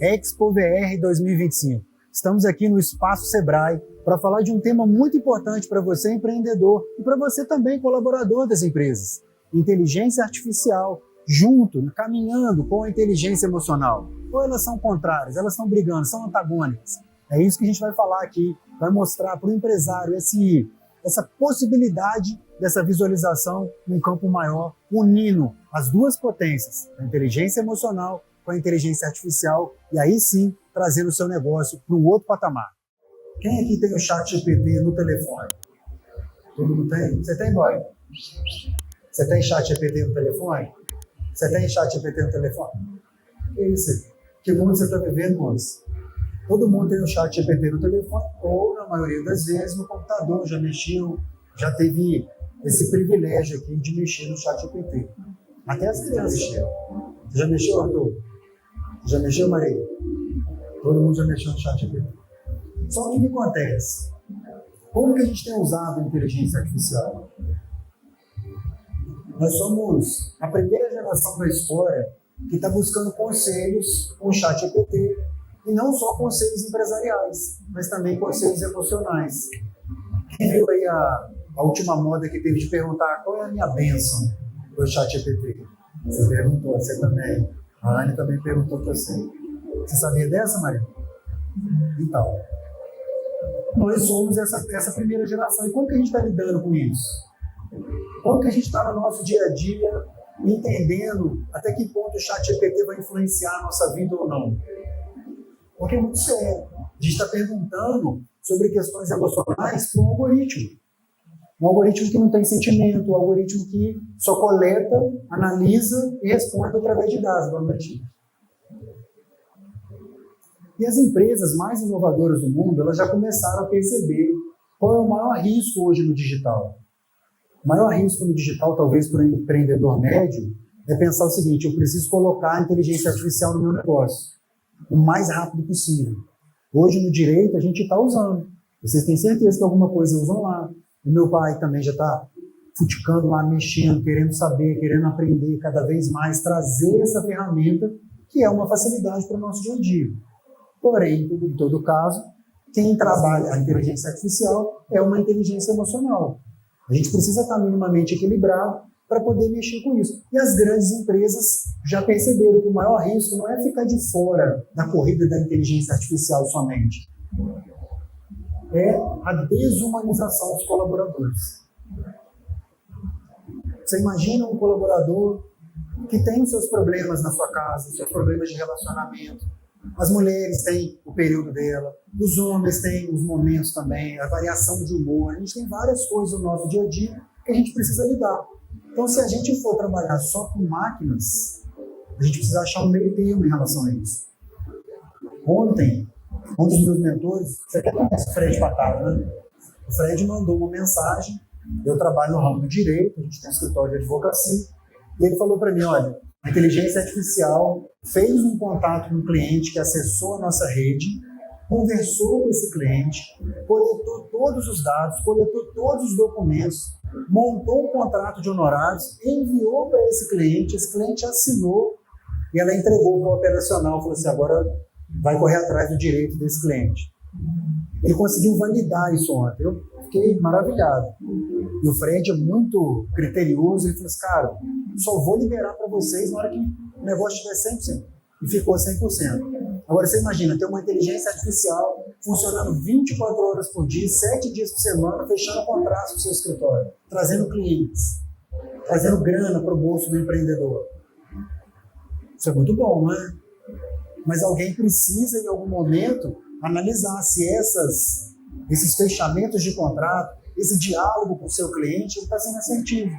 Expo VR 2025. Estamos aqui no Espaço Sebrae para falar de um tema muito importante para você, empreendedor, e para você também, colaborador das empresas. Inteligência artificial, junto, caminhando com a inteligência emocional. Ou elas são contrárias, elas estão brigando, são antagônicas. É isso que a gente vai falar aqui, vai mostrar para o empresário essa possibilidade dessa visualização num campo maior, unindo as duas potências, a inteligência emocional com a inteligência artificial, e aí sim, trazendo o seu negócio para um outro patamar. Quem aqui tem o ChatGPT no telefone? Todo mundo tem? Você tem, boy? Você tem ChatGPT no telefone? Você tem ChatGPT no telefone? Que isso? Que mundo você está vivendo, moço? Todo mundo tem o ChatGPT no telefone, ou, na maioria das vezes, no computador. Já mexeu, já teve esse privilégio aqui de mexer no ChatGPT. Até as crianças chegam. Você já mexeu, Arthur? Já mexeu, Maria? Todo mundo já mexeu no ChatGPT. Só que o que acontece? Como que a gente tem usado a inteligência artificial? Nós somos a primeira geração da história que está buscando conselhos com o ChatGPT, e não só conselhos empresariais, mas também conselhos emocionais. Quem viu aí a última moda que teve de perguntar qual é a minha bênção para o ChatGPT? Você perguntou, você também. A Anne também perguntou para você. Você sabia dessa, Maria? Então, nós somos essa primeira geração. E como que a gente está lidando com isso? Como que a gente está no nosso dia a dia entendendo até que ponto o ChatGPT vai influenciar a nossa vida ou não? Porque é muito sério. A gente está perguntando sobre questões emocionais para um algoritmo. Um algoritmo que não tem sentimento, um algoritmo que só coleta, analisa e responde através de dados, normalmente. E as empresas mais inovadoras do mundo, elas já começaram a perceber qual é o maior risco hoje no digital. O maior risco no digital, talvez para o empreendedor médio, é pensar o seguinte: eu preciso colocar a inteligência artificial no meu negócio o mais rápido possível. Hoje, no direito, a gente está usando. Vocês têm certeza que alguma coisa usam lá. O meu pai também já está futicando lá, mexendo, querendo saber, querendo aprender cada vez mais, trazer essa ferramenta que é uma facilidade para o nosso dia a dia. Porém, em todo caso, quem trabalha a inteligência artificial é uma inteligência emocional. A gente precisa estar minimamente equilibrado para poder mexer com isso. E as grandes empresas já perceberam que o maior risco não é ficar de fora da corrida da inteligência artificial somente. É a desumanização dos colaboradores. Você imagina um colaborador que tem os seus problemas na sua casa, os seus problemas de relacionamento. As mulheres têm o período dela, os homens têm os momentos também, a variação de humor. A gente tem várias coisas no nosso dia a dia que a gente precisa lidar. Então, se a gente for trabalhar só com máquinas, a gente precisa achar um meio termo em relação a isso. Ontem, um dos meus mentores, você conhece o Fred Patara, né? O Fred mandou uma mensagem. Eu trabalho no ramo do direito, a gente tem um escritório de advocacia, e ele falou para mim: olha, a inteligência artificial fez um contato com um cliente que acessou a nossa rede, conversou com esse cliente, coletou todos os dados, coletou todos os documentos, montou um contrato de honorários, enviou para esse cliente assinou, e ela entregou para o operacional, falou assim: agora vai correr atrás do direito desse cliente. Ele conseguiu validar isso ontem. Eu fiquei maravilhado. E o Fred é muito criterioso. Ele falou assim: cara, só vou liberar para vocês na hora que o negócio estiver 100%. E ficou 100%. Agora você imagina, ter uma inteligência artificial funcionando 24 horas por dia, 7 dias por semana, fechando contratos para o seu escritório, trazendo clientes, trazendo grana para o bolso do empreendedor. Isso é muito bom, né? Mas alguém precisa, em algum momento, analisar se esses fechamentos de contrato, esse diálogo com o seu cliente, está sendo assertivo.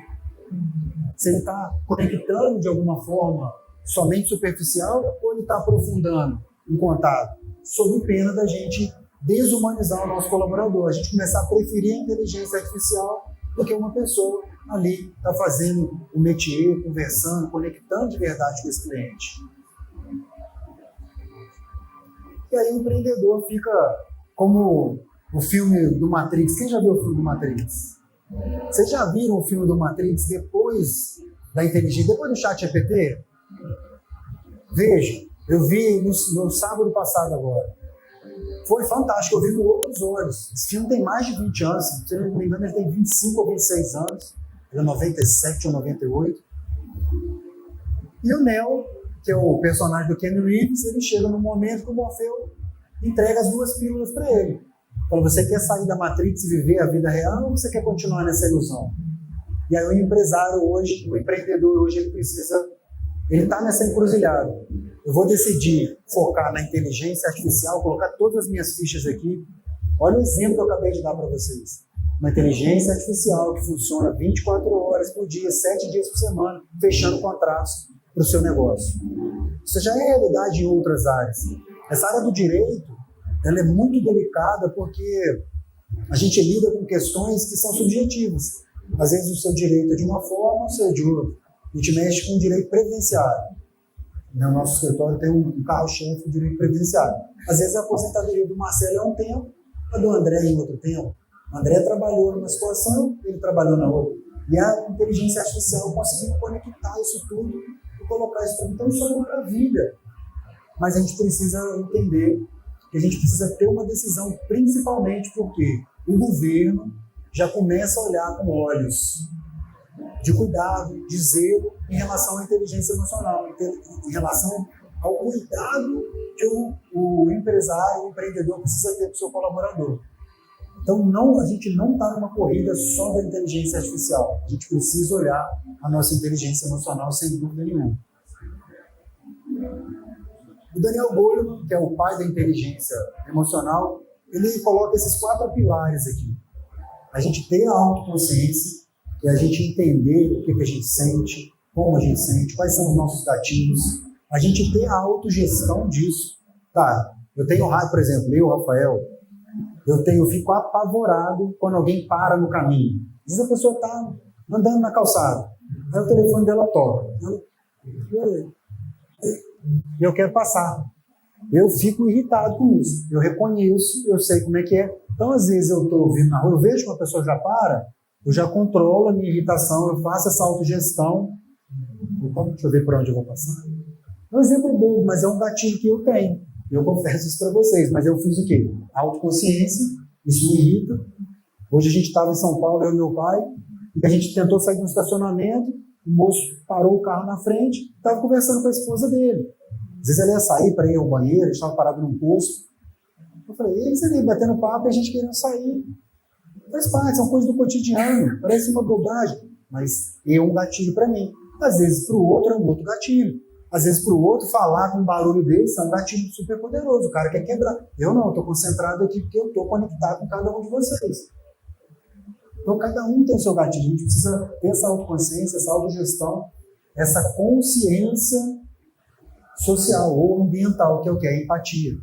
Se ele está conectando de alguma forma somente superficial, ou ele está aprofundando um contato, sob pena da gente desumanizar o nosso colaborador, a gente começar a preferir a inteligência artificial do que uma pessoa ali está fazendo o métier, conversando, conectando de verdade com esse cliente. E aí o empreendedor fica como o filme do Matrix. Quem já viu o filme do Matrix? Vocês já viram o filme do Matrix depois da inteligência, depois do ChatGPT? Veja, Eu vi no sábado passado agora. Foi fantástico, eu vi com outros olhos. Esse filme tem mais de 20 anos, se eu não me engano, ele tem 25 ou 26 anos. Ele é 97 ou 98. E o Neo, que é o personagem do Keanu Reeves, ele chega no momento que o Morfeu entrega as duas pílulas para ele. Fala, você quer sair da Matrix e viver a vida real ou você quer continuar nessa ilusão? E aí o empresário hoje, o empreendedor hoje, ele está nessa encruzilhada. Eu vou decidir focar na inteligência artificial, colocar todas as minhas fichas aqui. Olha o exemplo que eu acabei de dar para vocês. Uma inteligência artificial que funciona 24 horas por dia, 7 dias por semana, fechando contratos para o seu negócio. Isso já é realidade em outras áreas. Essa área do direito, ela é muito delicada porque a gente lida com questões que são subjetivas. Às vezes o seu direito é de uma forma, o seu é de outra. A gente mexe com o direito previdenciário. No nosso escritório tem um carro-chefe do direito previdenciário. Às vezes a aposentadoria do Marcelo é um tempo, a do André em outro tempo. O André trabalhou numa situação, ele trabalhou na outra. E a inteligência artificial conseguiu conectar isso tudo e colocar isso tudo. Então isso é uma maravilha. Mas a gente precisa entender que a gente precisa ter uma decisão, principalmente porque o governo já começa a olhar com olhos de cuidado, de zelo em relação à inteligência emocional, em relação ao cuidado que o empresário, o empreendedor precisa ter para o seu colaborador. Então, a gente não está numa corrida só da inteligência artificial. A gente precisa olhar a nossa inteligência emocional sem dúvida nenhuma. O Daniel Goleman, que é o pai da inteligência emocional, ele coloca esses 4 pilares aqui. A gente ter a autoconsciência, que é a gente entender o que a gente sente, como a gente sente, quais são os nossos gatilhos. A gente ter a autogestão disso. Tá, eu tenho raiva, por exemplo, Rafael, eu fico apavorado quando alguém para no caminho. Às vezes a pessoa está andando na calçada, aí o telefone dela toca. Eu quero passar. Eu fico irritado com isso. Eu reconheço, eu sei como é que é. Então, às vezes, eu estou vindo na rua, eu vejo que uma pessoa já para, eu já controlo a minha irritação, eu faço essa autogestão. Deixa eu ver por onde eu vou passar. É um exemplo bobo, mas é um gatilho que eu tenho. Eu confesso isso para vocês, mas eu fiz o quê? Autoconsciência, isso me irrita. Hoje a gente estava em São Paulo, eu e meu pai, e a gente tentou sair do estacionamento, o moço parou o carro na frente, estava conversando com a esposa dele. Às vezes ele ia sair para ir ao banheiro, a gente estava parado num posto. Eu falei, eles ali batendo papo e a gente querendo sair. Faz parte, são coisas do cotidiano, parece uma bobagem, mas é um gatilho para mim. Às vezes para o outro é um outro gatilho. Às vezes para o outro falar com um barulho desse é um gatilho super poderoso, o cara quer quebrar. Eu não, estou concentrado aqui porque eu estou conectado com cada um de vocês. Então cada um tem o seu gatilho, a gente precisa ter essa autoconsciência, essa autogestão, essa consciência social ou ambiental, que é o que? A empatia.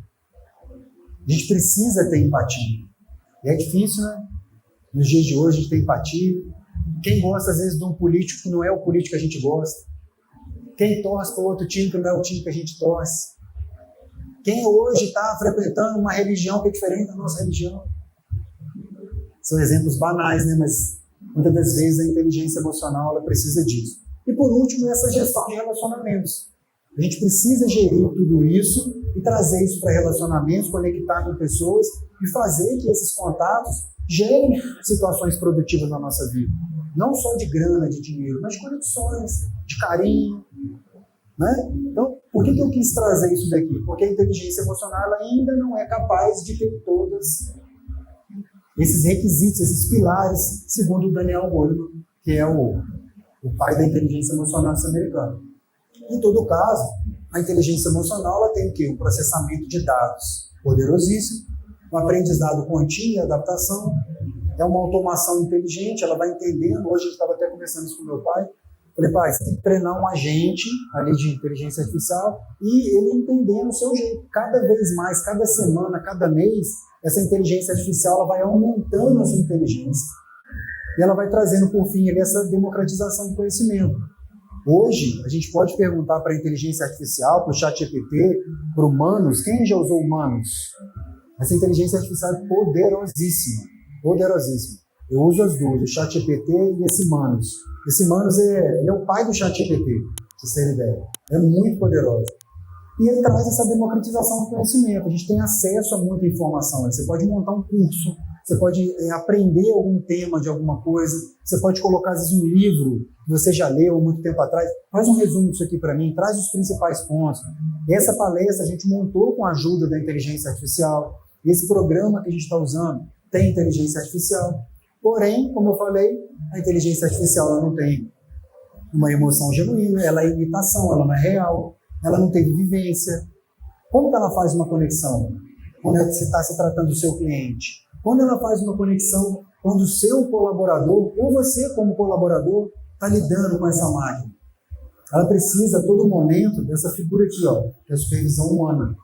A gente precisa ter empatia. E é difícil, né? Nos dias de hoje a gente tem empatia. Quem gosta às vezes de um político que não é o político que a gente gosta. Quem torce para outro time que não é o time que a gente torce. Quem hoje está frequentando uma religião que é diferente da nossa religião. São exemplos banais, né? Mas muitas das vezes a inteligência emocional ela precisa disso. E por último, essa gestão de relacionamentos. A gente precisa gerir tudo isso e trazer isso para relacionamentos, conectar com pessoas e fazer que esses contatos gerem situações produtivas na nossa vida. Não só de grana, de dinheiro, mas de conexões, de carinho. Né? Então, por que eu quis trazer isso daqui? Porque a inteligência emocional ela ainda não é capaz de ter todos esses requisitos, esses pilares, segundo o Daniel Goleman, que é o pai da inteligência emocional norte-americana. Em todo caso, a inteligência emocional ela tem o quê? Um processamento de dados poderosíssimo, um aprendizado contínuo e adaptação, é uma automação inteligente, ela vai entendendo. Hoje a gente estava até conversando isso com meu pai. Falei, pai, você tem que treinar um agente ali de inteligência artificial e ele entendendo o seu jeito. Cada vez mais, cada semana, cada mês, essa inteligência artificial ela vai aumentando a sua inteligência e ela vai trazendo, por fim, ali, essa democratização do conhecimento. Hoje, a gente pode perguntar para a inteligência artificial, para o ChatGPT, para o Manus, quem já usou o Manus? Essa inteligência artificial é poderosíssima, poderosíssima. Eu uso as duas, o ChatGPT e esse Manus. Esse Manus ele é o pai do ChatGPT, se você ideia. É muito poderoso. E ele traz essa democratização do conhecimento. A gente tem acesso a muita informação. Você pode montar um curso, você pode aprender algum tema de alguma coisa, você pode colocar, às vezes, um livro que você já leu há muito tempo atrás. Faz um resumo disso aqui para mim, traz os principais pontos. Essa palestra a gente montou com a ajuda da inteligência artificial. Esse programa que a gente está usando tem inteligência artificial. Porém, como eu falei, a inteligência artificial ela não tem uma emoção genuína, ela é imitação, ela não é real, ela não teve vivência. Como que ela faz uma conexão? Quando você está se tratando do seu cliente. Quando ela faz uma conexão, quando o seu colaborador, ou você como colaborador, está lidando com essa máquina. Ela precisa, a todo momento, dessa figura aqui, ó, que é a supervisão humana.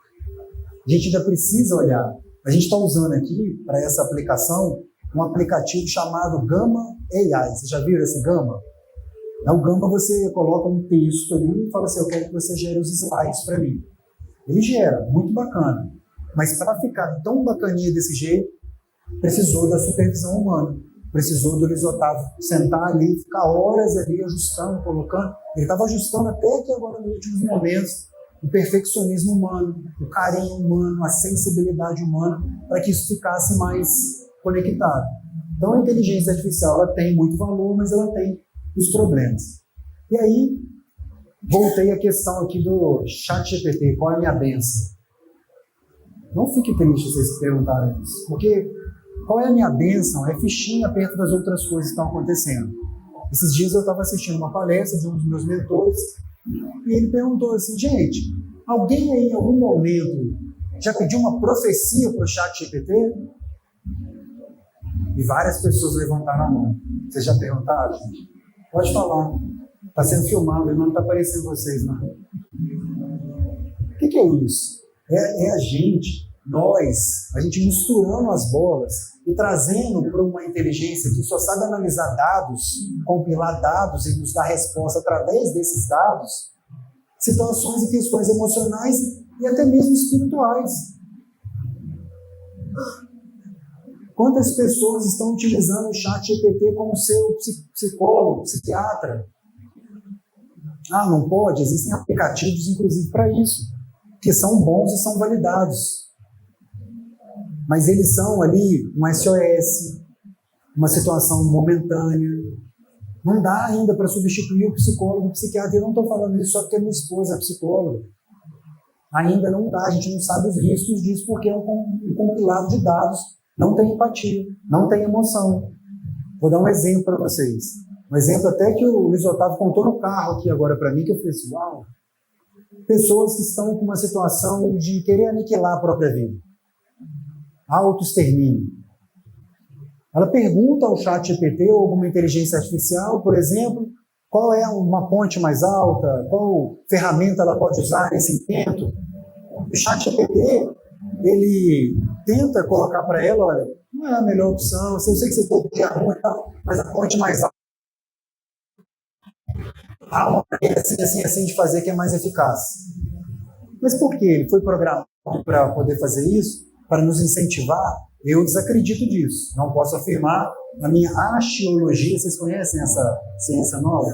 A gente ainda precisa olhar. A gente está usando aqui, para essa aplicação, um aplicativo chamado Gama AI. Vocês já viram esse Gama? No Gama você coloca um texto ali e fala assim, eu quero que você gere os slides para mim. Ele gera, muito bacana. Mas para ficar tão bacaninha desse jeito, precisou da supervisão humana. Precisou do Luiz Otávio sentar ali, ficar horas ali ajustando, colocando. Ele estava ajustando até que agora, nos últimos momentos, o perfeccionismo humano, o carinho humano, a sensibilidade humana, para que isso ficasse mais conectado. Então a inteligência artificial ela tem muito valor, mas ela tem os problemas. E aí, voltei à questão aqui do ChatGPT, qual é a minha bênção? Não fique triste se vocês perguntaram isso, porque qual é a minha bênção é fichinha perto das outras coisas que estão acontecendo. Esses dias eu estava assistindo uma palestra de um dos meus mentores e ele perguntou assim, gente, alguém aí em algum momento já pediu uma profecia para o ChatGPT? E várias pessoas levantaram a mão. Vocês já perguntaram? Pode falar. Está sendo filmado, ele não está aparecendo vocês, não. O que é isso? É a gente, a gente misturando as bolas e trazendo para uma inteligência que só sabe analisar dados, compilar dados e nos dar resposta através desses dados, situações e questões emocionais e até mesmo espirituais. Quantas pessoas estão utilizando o ChatGPT como seu psicólogo, psiquiatra? Ah, não pode? Existem aplicativos, inclusive, para isso, que são bons e são validados. Mas eles são ali um SOS, uma situação momentânea. Não dá ainda para substituir o psicólogo, o psiquiatra. Eu não estou falando isso só porque minha esposa é psicóloga. Ainda não dá, a gente não sabe os riscos disso, porque é um compilado de dados. Não tem empatia, não tem emoção. Vou dar um exemplo para vocês. Um exemplo até que o Luiz Otávio contou no carro aqui agora para mim, que eu falei assim, uau. Pessoas que estão com uma situação de querer aniquilar a própria vida. Autoextermínio. Ela pergunta ao ChatGPT ou alguma inteligência artificial, por exemplo, qual é uma ponte mais alta, qual ferramenta ela pode usar nesse intento. O ChatGPT, ele tenta colocar para ela, olha, não é a melhor opção, eu sei que você pode ter a ponte, mas a ponte mais alta. Há uma maneira assim de fazer que é mais eficaz. Mas por quê? Ele foi programado para poder fazer isso, para nos incentivar? Eu desacredito disso. Não posso afirmar. A minha axiologia, vocês conhecem essa ciência nova?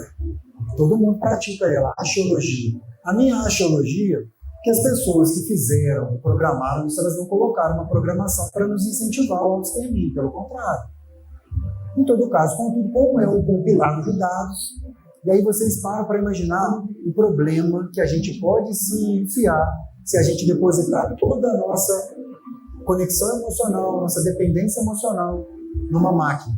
Todo mundo pratica ela, axiologia. A minha axiologia, que as pessoas que fizeram, programaram isso, elas não colocaram uma programação para nos incentivar ao extermínio, pelo contrário. Em todo caso, contudo, como é um compilado de dados, e aí vocês param para imaginar o problema que a gente pode se enfiar se a gente depositar toda a nossa conexão emocional, nossa dependência emocional numa máquina.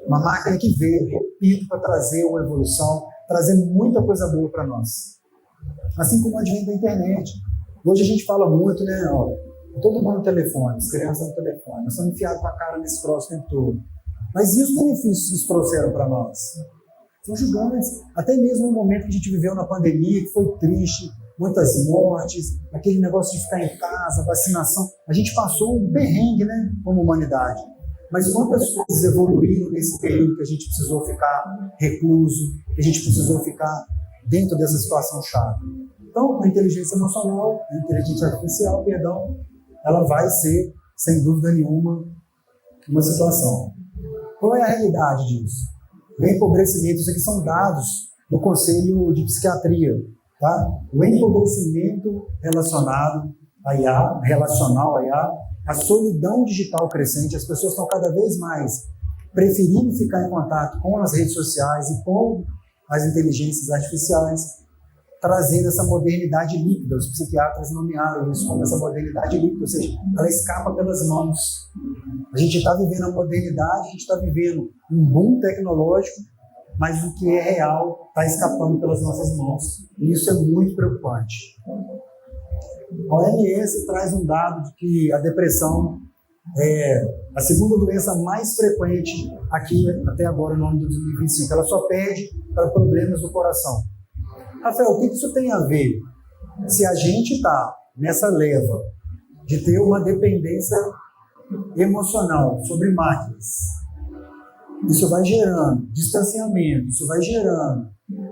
Uma máquina que veio, repito, para trazer uma evolução, trazer muita coisa boa para nós. Assim como o advento da internet. Hoje a gente fala muito, né? Ó, todo mundo no telefone, as crianças no telefone, nós estamos enfiados com a cara nesse troço o tempo todo. Mas e os benefícios que isso trouxeram para nós? São gigantes. Até mesmo no momento que a gente viveu na pandemia, que foi triste, muitas mortes, aquele negócio de ficar em casa, vacinação. A gente passou um perrengue, né, como humanidade. Mas quantas coisas evoluíram nesse período que a gente precisou ficar recluso, que a gente precisou ficar dentro dessa situação chata. Então, a inteligência emocional, a inteligência artificial, perdão, ela vai ser, sem dúvida nenhuma, uma situação. Qual é a realidade disso? O empobrecimento, isso aqui são dados do Conselho de Psiquiatria. Tá? O empobrecimento relacionado à IA, relacional à IA, a solidão digital crescente, as pessoas estão cada vez mais preferindo ficar em contato com as redes sociais e com as inteligências artificiais, trazendo essa modernidade líquida. Os psiquiatras nomearam isso como essa modernidade líquida, ou seja, ela escapa pelas mãos. A gente está vivendo a modernidade, a gente está vivendo um boom tecnológico, mas o que é real está escapando pelas nossas mãos. E isso é muito preocupante. A OMS traz um dado de que a depressão é a segunda doença mais frequente aqui até agora no ano de 2025. Ela só perde para problemas do coração. Rafael, o que isso tem a ver? Se a gente está nessa leva de ter uma dependência emocional sobre máquinas, isso vai gerando distanciamento, isso vai gerando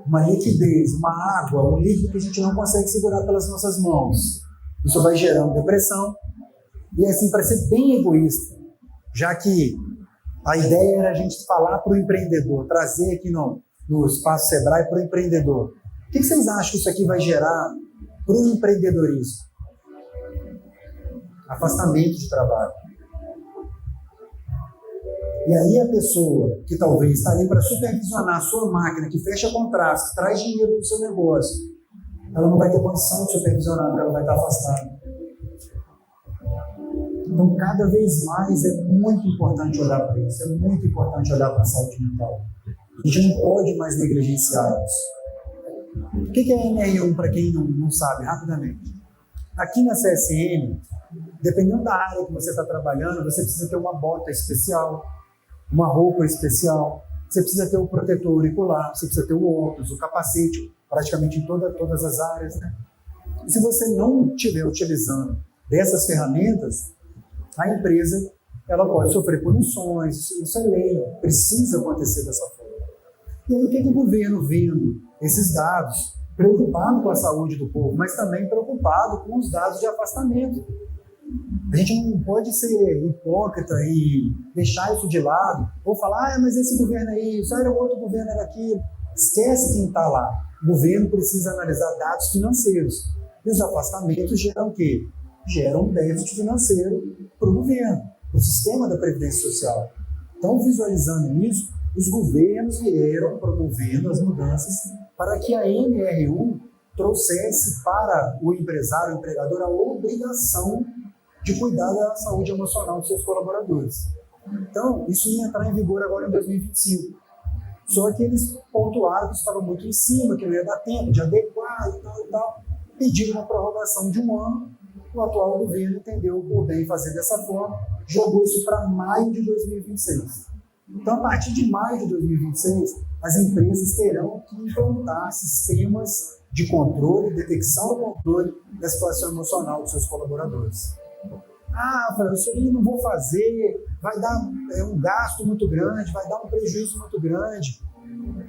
uma liquidez, uma água, um líquido que a gente não consegue segurar pelas nossas mãos. Isso vai gerando depressão. E assim, para ser bem egoísta, já que a ideia era a gente falar para o empreendedor, trazer aqui no Espaço Sebrae para o empreendedor. O que vocês acham que isso aqui vai gerar para o empreendedorismo? Afastamento de trabalho. E aí a pessoa que talvez está ali para supervisionar a sua máquina, que fecha contratos, que traz dinheiro para o seu negócio, ela não vai ter condição de supervisionar, porque ela vai estar afastada. Então, cada vez mais é muito importante olhar para isso, é muito importante olhar para a saúde mental. A gente não pode mais negligenciar isso. O que é NR1, para quem não sabe, rapidamente? Aqui na CSN, dependendo da área que você está trabalhando, você precisa ter uma bota especial, uma roupa especial, você precisa ter o protetor auricular, você precisa ter o óculos, o capacete, praticamente em todas as áreas, né? E se você não estiver utilizando dessas ferramentas, a empresa ela pode sofrer punições, isso é lei, precisa acontecer dessa forma. E aí o que o governo, vendo esses dados, preocupado com a saúde do povo, mas também preocupado com os dados de afastamento. A gente não pode ser hipócrita e deixar isso de lado, ou falar, mas esse governo é isso, o outro governo era aquilo. Esquece quem está lá. O governo precisa analisar dados financeiros. E os afastamentos geram o quê? Geram um déficit financeiro para o governo, para o sistema da Previdência Social. Então, visualizando isso, os governos vieram promovendo as mudanças para que a NR1 trouxesse para o empresário, o empregador, a obrigação de cuidar da saúde emocional dos seus colaboradores. Então, isso ia entrar em vigor agora em 2025. Só que eles pontuaram que estava muito em cima, que não ia dar tempo de adequar e tal. Pediram uma prorrogação de 1 ano. O atual governo entendeu por bem fazer dessa forma, jogou isso para maio de 2026. Então, a partir de maio de 2026, as empresas terão que implantar sistemas de controle, detecção e controle da situação emocional dos seus colaboradores. Isso aí não vou fazer, vai dar um gasto muito grande, vai dar um prejuízo muito grande.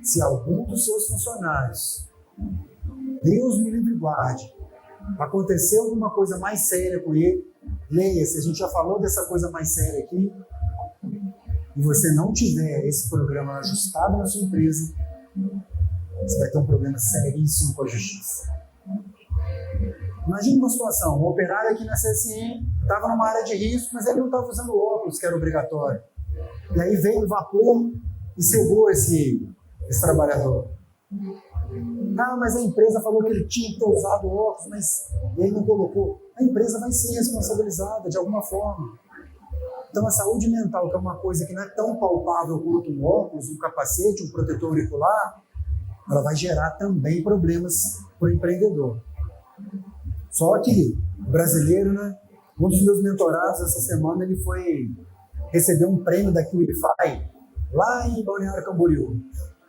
Se algum dos seus funcionários, Deus me livre e guarde, aconteceu alguma coisa mais séria com ele, leia-se, a gente já falou dessa coisa mais séria aqui, e você não tiver esse programa ajustado na sua empresa, você vai ter um problema seríssimo com a justiça. Imagina uma situação, um operário aqui na CSN estava numa área de risco, mas ele não estava usando óculos, que era obrigatório. E aí veio o vapor e cegou esse trabalhador. Mas a empresa falou que ele tinha que ter usado óculos, mas ele não colocou. A empresa vai ser responsabilizada de alguma forma. Então a saúde mental, que é uma coisa que não é tão palpável quanto um óculos, um capacete, um protetor auricular, ela vai gerar também problemas para o empreendedor. Só que o brasileiro, né? Um dos meus mentorados essa semana, ele foi receber um prêmio da QIFI lá em Balneário Camboriú.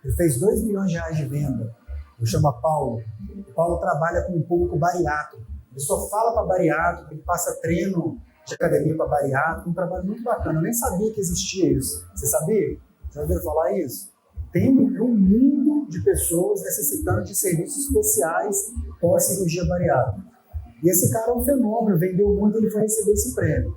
Ele fez R$2 milhões de venda. Ele chama Paulo. O Paulo trabalha com um público bariátrico. Ele só fala para bariátrico, ele passa treino de academia para bariátrico, um trabalho muito bacana. Eu nem sabia que existia isso. Você sabia? Já ouviram falar isso? Tem um mundo de pessoas necessitando de serviços especiais pós-cirurgia bariátrica. E esse cara é um fenômeno, vendeu muito, ele foi receber esse prêmio.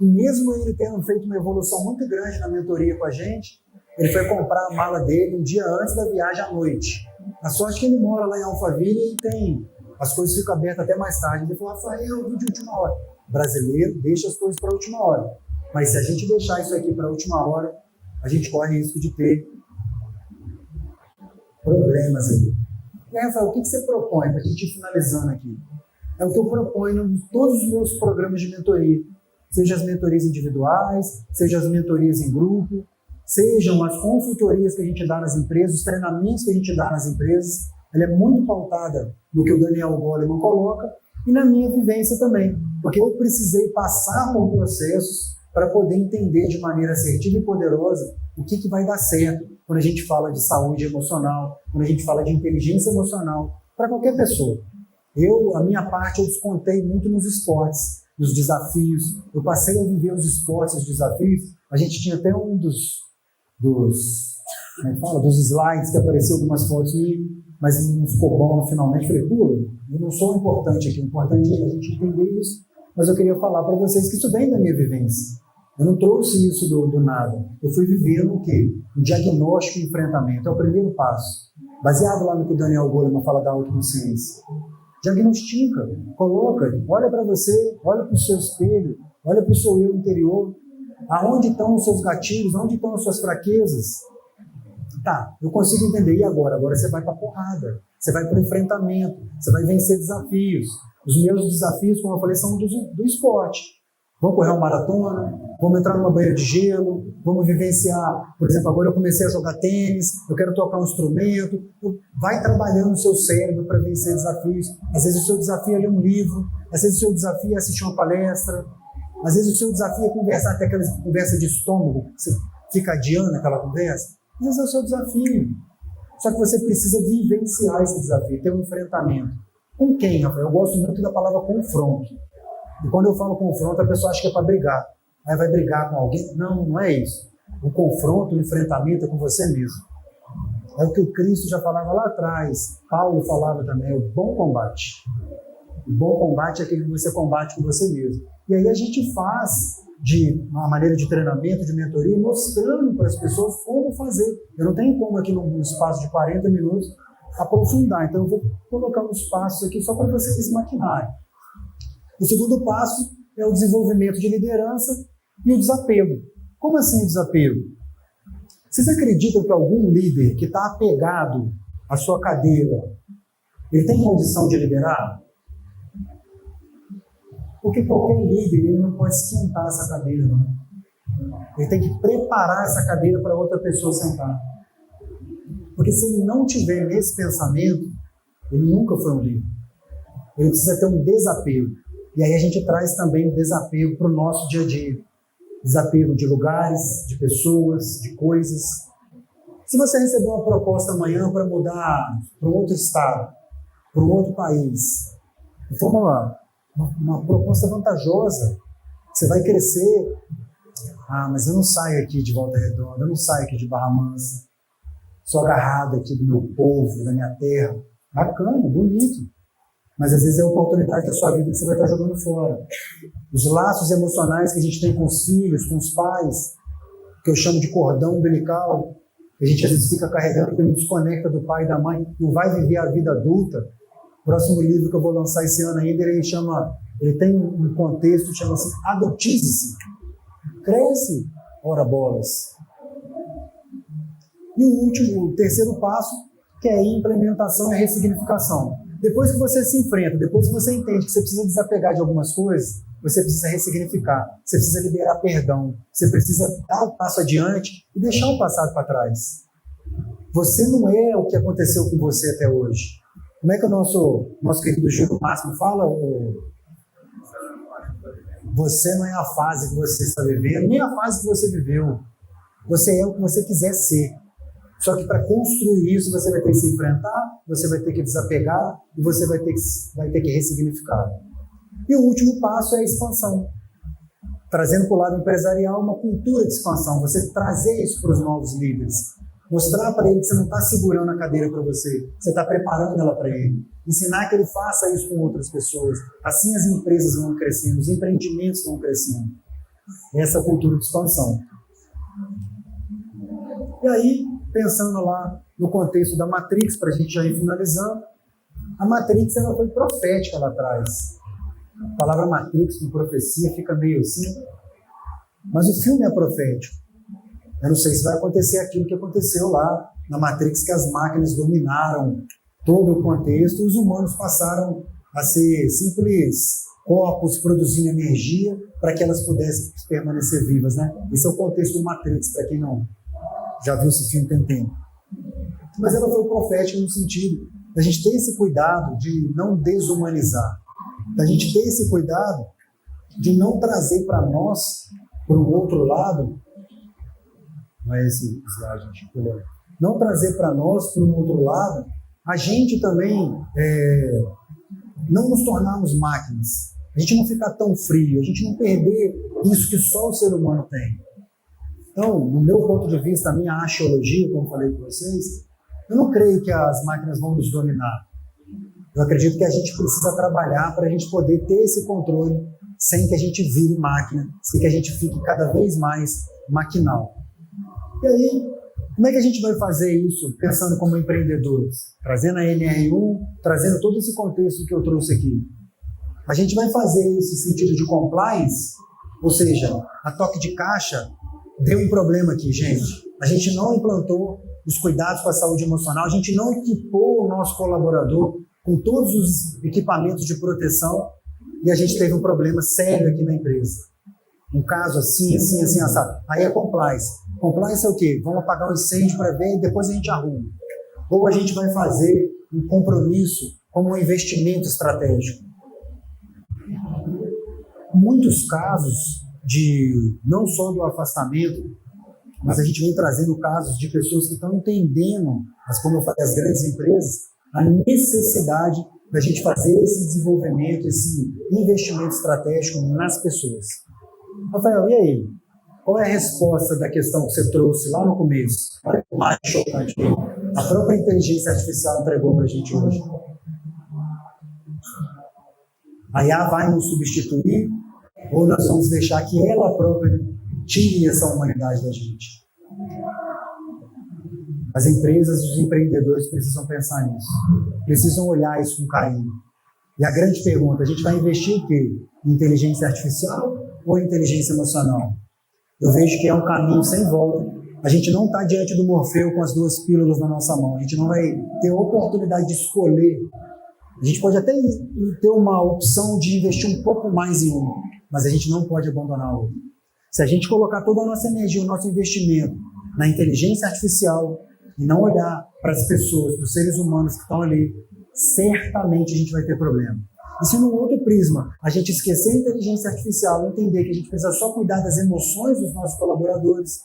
E mesmo ele tendo feito uma evolução muito grande na mentoria com a gente, ele foi comprar a mala dele um dia antes da viagem à noite. A sorte que ele mora lá em Alphaville e tem, as coisas ficam abertas até mais tarde. Ele falou, Rafael, vídeo de última hora. Brasileiro deixa as coisas para a última hora. Mas se a gente deixar isso aqui para a última hora, a gente corre risco de ter problemas aí. E aí, Rafael, o que você propõe para a gente ir finalizando aqui? É o que eu proponho em todos os meus programas de mentoria. Seja as mentorias individuais, seja as mentorias em grupo, sejam as consultorias que a gente dá nas empresas, os treinamentos que a gente dá nas empresas. Ela é muito pautada no que o Daniel Goleman coloca e na minha vivência também, porque eu precisei passar por processos para poder entender de maneira assertiva e poderosa o que vai dar certo quando a gente fala de saúde emocional, quando a gente fala de inteligência emocional, para qualquer pessoa. A minha parte, eu descontei muito nos esportes, nos desafios. Eu passei a viver os esportes, os desafios. A gente tinha até um dos slides que apareceu algumas fotos mas não ficou bom finalmente. Falei, eu não sou importante aqui, o importante é a gente entender isso. Mas eu queria falar para vocês que isso vem da minha vivência. Eu não trouxe isso do nada. Eu fui vivendo o quê? O diagnóstico e enfrentamento. É o primeiro passo. Baseado lá no que o Daniel Goleman fala da autoconsciência. Diagnostica, coloca, olha para você, olha para o seu espelho, olha para o seu eu interior. Aonde estão os seus gatilhos? Onde estão as suas fraquezas? Tá, eu consigo entender. E agora? Agora você vai para a porrada. Você vai para o enfrentamento. Você vai vencer desafios. Os meus desafios, como eu falei, são do esporte. Vamos correr uma maratona, vamos entrar numa banheira de gelo, vamos vivenciar. Por exemplo, agora eu comecei a jogar tênis, eu quero tocar um instrumento. Vai trabalhando o seu cérebro para vencer desafios. Às vezes o seu desafio é ler um livro, às vezes o seu desafio é assistir uma palestra, às vezes o seu desafio é conversar, até aquela conversa de estômago, você fica adiando aquela conversa. Às vezes é o seu desafio. Só que você precisa vivenciar esse desafio, ter um enfrentamento. Com quem, Rafael? Eu gosto muito da palavra confronto. E quando eu falo confronto, a pessoa acha que é para brigar. Aí vai brigar com alguém? Não, não é isso. O confronto, o enfrentamento é com você mesmo. É o que o Cristo já falava lá atrás. Paulo falava também, é o bom combate. O bom combate é aquele que você combate com você mesmo. E aí a gente faz de uma maneira de treinamento, de mentoria, mostrando para as pessoas como fazer. Eu não tenho como aqui num espaço de 40 minutos aprofundar. Então eu vou colocar uns passos aqui só para vocês maquinarem. O segundo passo é o desenvolvimento de liderança e o desapego. Como assim o desapego? Vocês acreditam que algum líder que está apegado à sua cadeira, ele tem condição de liderar? Porque qualquer líder, ele não pode esquentar essa cadeira, não. Ele tem que preparar essa cadeira para outra pessoa sentar. Porque se ele não tiver nesse pensamento, ele nunca foi um líder. Ele precisa ter um desapego. E aí a gente traz também o desapego para o nosso dia a dia. Desapego de lugares, de pessoas, de coisas. Se você receber uma proposta amanhã para mudar para um outro estado, para um outro país, for uma proposta vantajosa, você vai crescer. Mas eu não saio aqui de Volta Redonda, eu não saio aqui de Barra Mansa. Sou agarrado aqui do meu povo, da minha terra. Bacana, bonito. Mas às vezes é a oportunidade da sua vida que você vai estar jogando fora. Os laços emocionais que a gente tem com os filhos, com os pais, que eu chamo de cordão umbilical, que a gente às vezes fica carregando, porque não desconecta do pai e da mãe, não vai viver a vida adulta. O próximo livro que eu vou lançar esse ano ainda, ele tem um contexto que chama assim, adotize-se. Cresce, ora bolas. E o terceiro passo, que é a implementação e a ressignificação. Depois que você se enfrenta, depois que você entende que você precisa desapegar de algumas coisas, você precisa ressignificar, você precisa liberar perdão, você precisa dar um passo adiante e deixar o passado para trás. Você não é o que aconteceu com você até hoje. Como é que o nosso querido Gil Máximo fala? Você não é a fase que você está vivendo, nem a fase que você viveu. Você é o que você quiser ser. Só que para construir isso, você vai ter que se enfrentar, você vai ter que desapegar e você vai ter que ressignificar. E o último passo é a expansão. Trazendo para o lado empresarial uma cultura de expansão. Você trazer isso para os novos líderes. Mostrar para ele que você não está segurando a cadeira para você. Você está preparando ela para ele. Ensinar que ele faça isso com outras pessoas. Assim as empresas vão crescendo, os empreendimentos vão crescendo. Essa cultura de expansão. E aí, pensando lá no contexto da Matrix, para a gente já ir finalizando. A Matrix ela foi profética lá atrás. A palavra Matrix com profecia fica meio assim, mas o filme é profético. Eu não sei se vai acontecer aquilo que aconteceu lá na Matrix, que as máquinas dominaram todo o contexto e os humanos passaram a ser simples corpos produzindo energia para que elas pudessem permanecer vivas, né? Esse é o contexto do Matrix, para quem não já viu esse filme tem tempo. Mas ela foi profética no sentido da gente ter esse cuidado de não desumanizar, da gente ter esse cuidado de não trazer para nós, para o outro lado, não é esse slide, gente, não trazer para nós, para o outro lado, a gente também não nos tornarmos máquinas, a gente não ficar tão frio, a gente não perder isso que só o ser humano tem. Então, no meu ponto de vista, a minha axiologia, como falei com vocês, eu não creio que as máquinas vão nos dominar. Eu acredito que a gente precisa trabalhar para a gente poder ter esse controle sem que a gente vire máquina, sem que a gente fique cada vez mais maquinal. E aí, como é que a gente vai fazer isso pensando como empreendedores? Trazendo a NR1, trazendo todo esse contexto que eu trouxe aqui. A gente vai fazer esse sentido de compliance, ou seja, a toque de caixa deu um problema aqui, gente. A gente não implantou os cuidados com a saúde emocional, a gente não equipou o nosso colaborador com todos os equipamentos de proteção e a gente teve um problema sério aqui na empresa. Um caso assim, assado. Aí é compliance. Compliance é o quê? Vamos apagar o incêndio para ver e depois a gente arruma. Ou a gente vai fazer um compromisso como um investimento estratégico. Muitos casos não só do afastamento, mas a gente vem trazendo casos de pessoas que estão entendendo, como eu falei, as grandes empresas, a necessidade da gente fazer esse desenvolvimento, esse investimento estratégico nas pessoas. Rafael, e aí? Qual é a resposta da questão que você trouxe lá no começo? Olha o mais chocante. A própria inteligência artificial entregou para a gente hoje. A IA vai nos substituir ou nós vamos deixar que ela própria tire essa humanidade da gente? As empresas e os empreendedores precisam pensar nisso. Precisam olhar isso com carinho. E a grande pergunta, a gente vai investir o quê? Em inteligência artificial ou em inteligência emocional? Eu vejo que é um caminho sem volta. A gente não está diante do Morfeu com as duas pílulas na nossa mão. A gente não vai ter a oportunidade de escolher. A gente pode até ter uma opção de investir um pouco mais em uma, mas a gente não pode abandonar a outra. Se a gente colocar toda a nossa energia, o nosso investimento na inteligência artificial e não olhar para as pessoas, para os seres humanos que estão ali, certamente a gente vai ter problema. E se no outro prisma a gente esquecer a inteligência artificial e entender que a gente precisa só cuidar das emoções dos nossos colaboradores,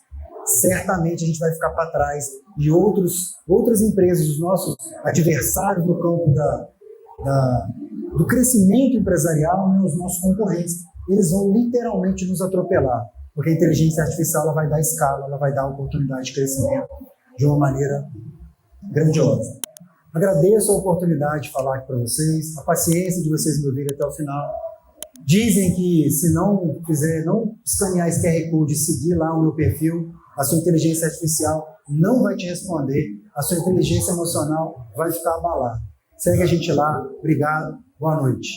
certamente a gente vai ficar para trás e outras empresas, os nossos adversários no campo do crescimento empresarial, né, os nossos concorrentes, eles vão literalmente nos atropelar, porque a inteligência artificial ela vai dar escala, ela vai dar oportunidade de crescimento de uma maneira grandiosa. Agradeço a oportunidade de falar aqui para vocês, a paciência de vocês me ouvirem até o final. Dizem que se não escanear esse QR Code e seguir lá o meu perfil, a sua inteligência artificial não vai te responder, a sua inteligência emocional vai ficar abalada. Segue a gente lá, obrigado, boa noite.